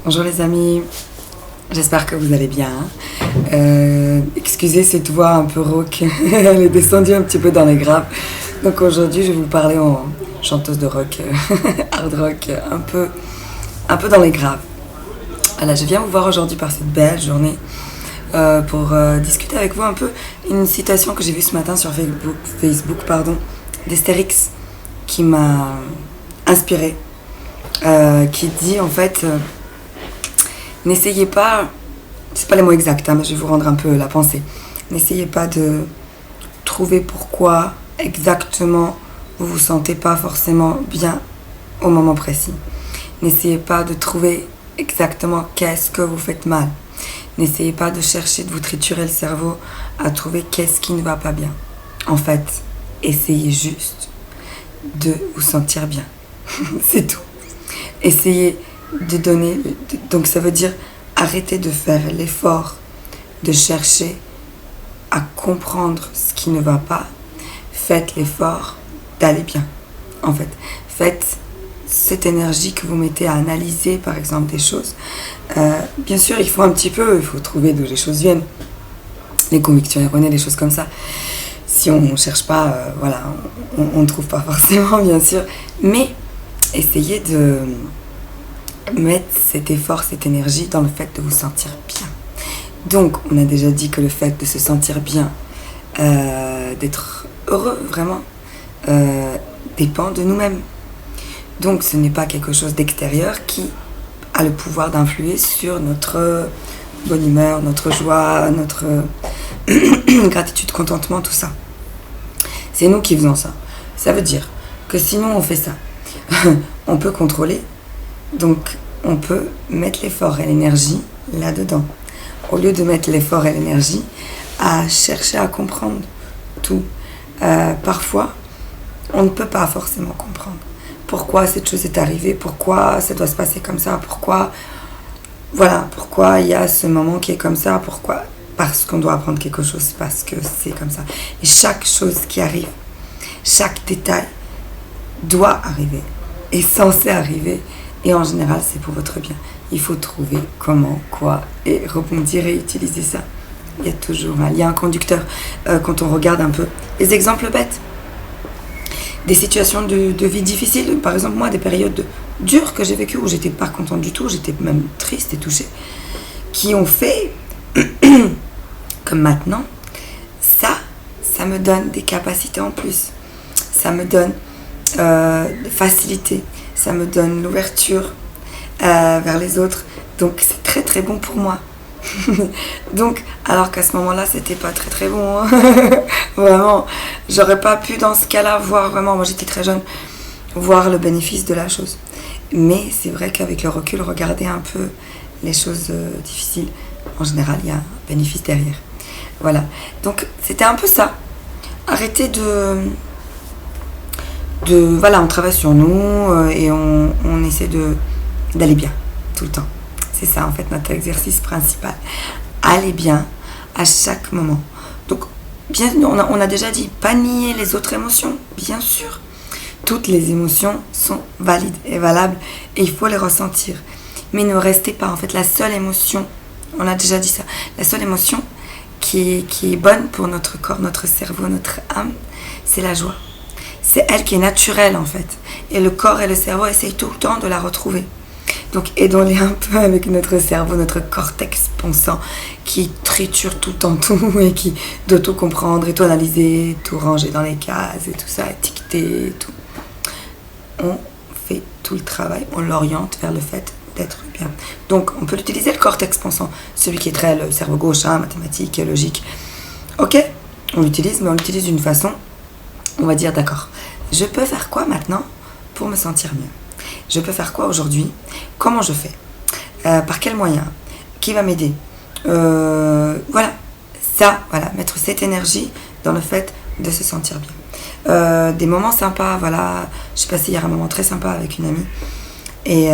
Bonjour les amis, j'espère que vous allez bien. Excusez cette voix un peu rauque, elle est descendue un petit peu dans les graves. Donc aujourd'hui je vais vous parler en chanteuse de rock, hard rock, un peu dans les graves. Voilà, je viens vous voir aujourd'hui par cette belle journée pour discuter avec vous un peu une citation que j'ai vue ce matin sur Facebook d'Astérix qui m'a inspirée, qui dit en fait... N'essayez pas, c'est pas les mots exacts, mais je vais vous rendre un peu la pensée. N'essayez pas de trouver pourquoi exactement vous vous sentez pas forcément bien au moment précis. N'essayez pas de trouver exactement qu'est-ce que vous faites mal. N'essayez pas de chercher de vous triturer le cerveau à trouver qu'est-ce qui ne va pas bien. En fait, essayez juste de vous sentir bien. C'est tout. Essayez de donner, donc ça veut dire arrêter de faire l'effort de chercher à comprendre ce qui ne va pas. Faites l'effort d'aller bien. En fait, faites cette énergie que vous mettez à analyser par exemple des choses. Bien sûr, il faut trouver d'où les choses viennent, les convictions erronées, les choses comme ça. Si on ne cherche pas, on ne trouve pas forcément, bien sûr, mais essayez de mettre cet effort, cette énergie dans le fait de vous sentir bien. Donc, on a déjà dit que le fait de se sentir bien, d'être heureux, vraiment, dépend de nous-mêmes. Donc, ce n'est pas quelque chose d'extérieur qui a le pouvoir d'influer sur notre bonne humeur, notre joie, notre gratitude, contentement, tout ça. C'est nous qui faisons ça. Ça veut dire que si nous, on fait ça, on peut contrôler. Donc, on peut mettre l'effort et l'énergie là-dedans. Au lieu de mettre l'effort et l'énergie à chercher à comprendre tout. Parfois, on ne peut pas forcément comprendre pourquoi cette chose est arrivée, pourquoi ça doit se passer comme ça, pourquoi il y a ce moment qui est comme ça, pourquoi. Parce qu'on doit apprendre quelque chose, parce que c'est comme ça. Et chaque chose qui arrive, chaque détail doit arriver, est censé arriver. Et en général, c'est pour votre bien. Il faut trouver comment, quoi, et rebondir et utiliser ça. Il y a toujours un lien conducteur. Quand on regarde un peu les exemples bêtes, des situations de vie difficiles, par exemple moi, des périodes dures que j'ai vécues, où j'étais pas contente du tout, j'étais même triste et touchée, qui ont fait, comme maintenant, ça me donne des capacités en plus. Ça me donne des facilités. Ça me donne l'ouverture vers les autres. Donc c'est très très bon pour moi. Donc, alors qu'à ce moment-là, c'était pas très très bon. Hein. Vraiment, j'aurais pas pu dans ce cas-là voir vraiment, moi j'étais très jeune, voir le bénéfice de la chose. Mais c'est vrai qu'avec le recul, regarder un peu les choses difficiles, en général, il y a un bénéfice derrière. Voilà. Donc c'était un peu ça. Arrêtez on travaille sur nous et on essaie d'aller bien tout le temps. C'est ça en fait notre exercice principal. Aller bien à chaque moment. Donc on a déjà dit, pas nier les autres émotions, bien sûr. Toutes les émotions sont valides et valables et il faut les ressentir. Mais ne restez pas en fait la seule émotion, on a déjà dit ça, la seule émotion qui est bonne pour notre corps, notre cerveau, notre âme, c'est la joie. C'est elle qui est naturelle en fait. Et le corps et le cerveau essayent tout le temps de la retrouver. Donc aidons-les un peu avec notre cerveau, notre cortex pensant qui triture tout le temps tout et qui doit tout comprendre et tout analyser, tout ranger dans les cases et tout ça, étiqueter et tout. On fait tout le travail, on l'oriente vers le fait d'être bien. Donc on peut l'utiliser le cortex pensant, celui qui est très le cerveau gauche, mathématique, logique. Ok, on l'utilise, mais on l'utilise d'une façon, on va dire d'accord. Je peux faire quoi maintenant pour me sentir mieux? Je peux faire quoi aujourd'hui? Comment je fais? Par quel moyen? Qui va m'aider? Mettre cette énergie dans le fait de se sentir bien. Des moments sympas, j'ai passé hier un moment très sympa avec une amie et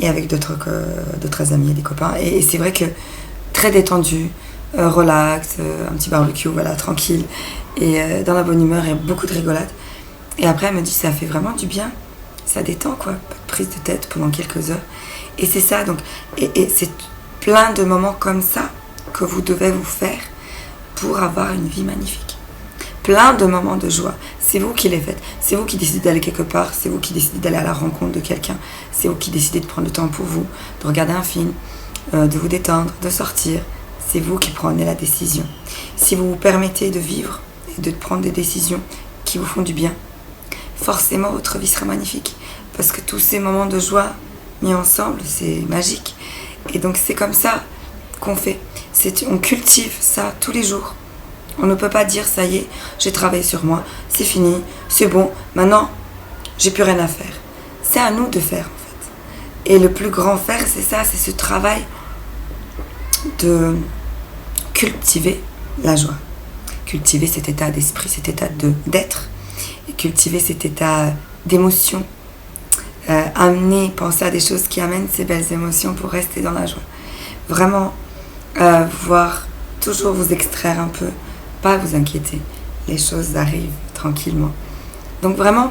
avec d'autres amis et des copains. Et c'est vrai que très détendu, relax, un petit barbecue, tranquille, et dans la bonne humeur et beaucoup de rigolade. Et après, elle me dit, ça fait vraiment du bien, ça détend, quoi, pas de prise de tête pendant quelques heures. Et c'est ça, donc, et c'est plein de moments comme ça que vous devez vous faire pour avoir une vie magnifique. Plein de moments de joie. C'est vous qui les faites. C'est vous qui décidez d'aller quelque part. C'est vous qui décidez d'aller à la rencontre de quelqu'un. C'est vous qui décidez de prendre le temps pour vous, de regarder un film, de vous détendre, de sortir. C'est vous qui prenez la décision. Si vous vous permettez de vivre et de prendre des décisions qui vous font du bien, forcément votre vie sera magnifique. Parce que tous ces moments de joie mis ensemble, c'est magique. Et donc c'est comme ça qu'on fait. On cultive ça tous les jours. On ne peut pas dire ça y est, j'ai travaillé sur moi, c'est fini, c'est bon, maintenant j'ai plus rien à faire. C'est à nous de faire en fait. Et le plus grand faire, c'est ça, c'est ce travail de cultiver la joie. Cultiver cet état d'esprit, cet état d'être. Et cultiver cet état d'émotion. Penser à des choses qui amènent ces belles émotions pour rester dans la joie. Vraiment, voir toujours vous extraire un peu. Pas vous inquiéter, les choses arrivent tranquillement. Donc vraiment,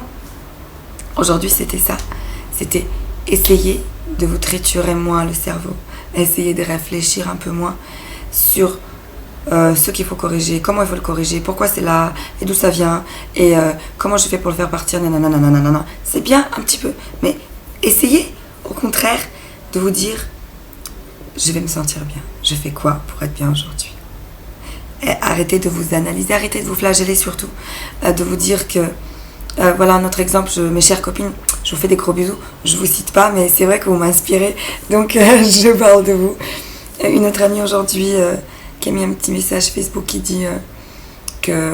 aujourd'hui c'était ça. C'était essayer de vous triturer moins le cerveau. Essayer de réfléchir un peu moins sur ce qu'il faut corriger, comment il faut le corriger, pourquoi c'est là, et d'où ça vient, et comment je fais pour le faire partir, nanana. C'est bien un petit peu, mais essayez au contraire de vous dire, je vais me sentir bien. Je fais quoi pour être bien aujourd'hui ? Arrêtez de vous analyser, arrêtez de vous flageller surtout, de vous dire que, voilà un autre exemple, mes chères copines, je vous fais des gros bisous, je vous cite pas, mais c'est vrai que vous m'inspirez, donc je parle de vous. Une autre amie aujourd'hui qui a mis un petit message Facebook qui dit que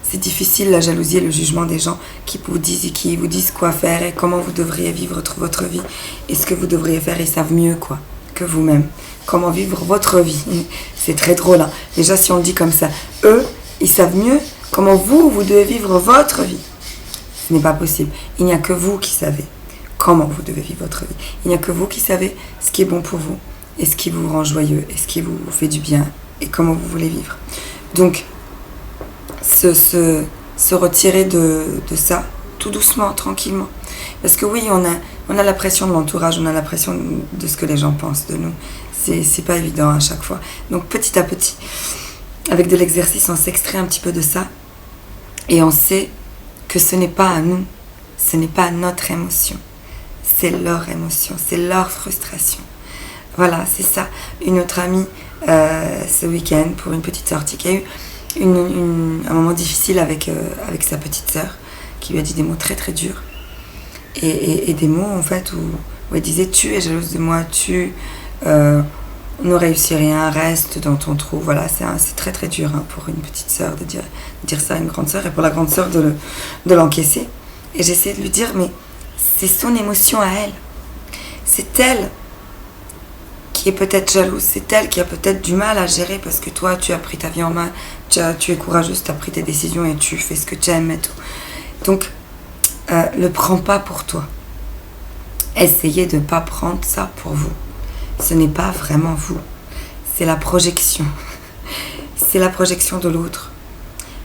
c'est difficile la jalousie et le jugement des gens qui vous disent quoi faire et comment vous devriez vivre votre vie et ce que vous devriez faire, ils savent mieux quoi que vous-même. Comment vivre votre vie. C'est très drôle. Hein. Déjà, si on le dit comme ça, eux, ils savent mieux comment vous devez vivre votre vie. Ce n'est pas possible. Il n'y a que vous qui savez comment vous devez vivre votre vie. Il n'y a que vous qui savez ce qui est bon pour vous et ce qui vous rend joyeux et ce qui vous fait du bien et comment vous voulez vivre. Donc, se retirer de ça, tout doucement, tranquillement. Parce que oui, on a la pression de l'entourage, on a la pression de ce que les gens pensent de nous. C'est pas évident à chaque fois. Donc petit à petit, avec de l'exercice, on s'extrait un petit peu de ça. Et on sait que ce n'est pas à nous, ce n'est pas notre émotion. C'est leur émotion, c'est leur frustration. Voilà, c'est ça. Une autre amie, ce week-end, pour une petite sortie, qui a eu un moment difficile avec sa petite sœur, qui lui a dit des mots très très durs. Et des mots en fait où elle disait tu es jalouse de moi, on ne réussit rien, reste dans ton trou. Voilà, c'est très très dur hein, pour une petite sœur de dire ça à une grande sœur et pour la grande sœur de l'encaisser. Et j'essaie de lui dire mais c'est son émotion à elle. C'est elle qui est peut-être jalouse, c'est elle qui a peut-être du mal à gérer parce que toi tu as pris ta vie en main, tu es courageuse, tu as pris tes décisions et tu fais ce que tu aimes et tout. Donc le prends pas pour toi. Essayez de ne pas prendre ça pour vous. Ce n'est pas vraiment vous. C'est la projection. C'est la projection de l'autre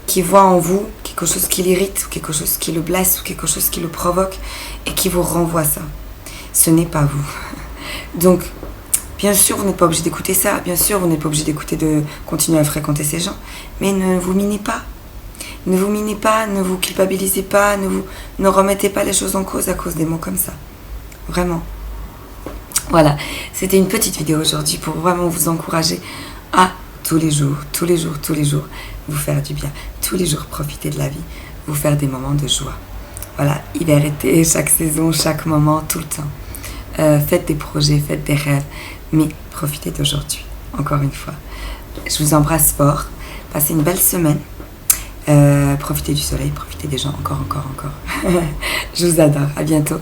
qui voit en vous quelque chose qui l'irrite, ou quelque chose qui le blesse, ou quelque chose qui le provoque et qui vous renvoie ça. Ce n'est pas vous. Donc, bien sûr, vous n'êtes pas obligé d'écouter ça. Bien sûr, vous n'êtes pas obligé de continuer à fréquenter ces gens. Mais ne vous minez pas. Ne vous minez pas, ne vous culpabilisez pas, ne remettez pas les choses en cause à cause des mots comme ça. Vraiment. Voilà, c'était une petite vidéo aujourd'hui pour vraiment vous encourager à tous les jours, vous faire du bien. Tous les jours, profiter de la vie, vous faire des moments de joie. Voilà, hiver, été, chaque saison, chaque moment, tout le temps. Faites des projets, faites des rêves, mais profitez d'aujourd'hui, encore une fois. Je vous embrasse fort, passez une belle semaine. Profitez du soleil, profitez des gens, encore. Je vous adore, à bientôt.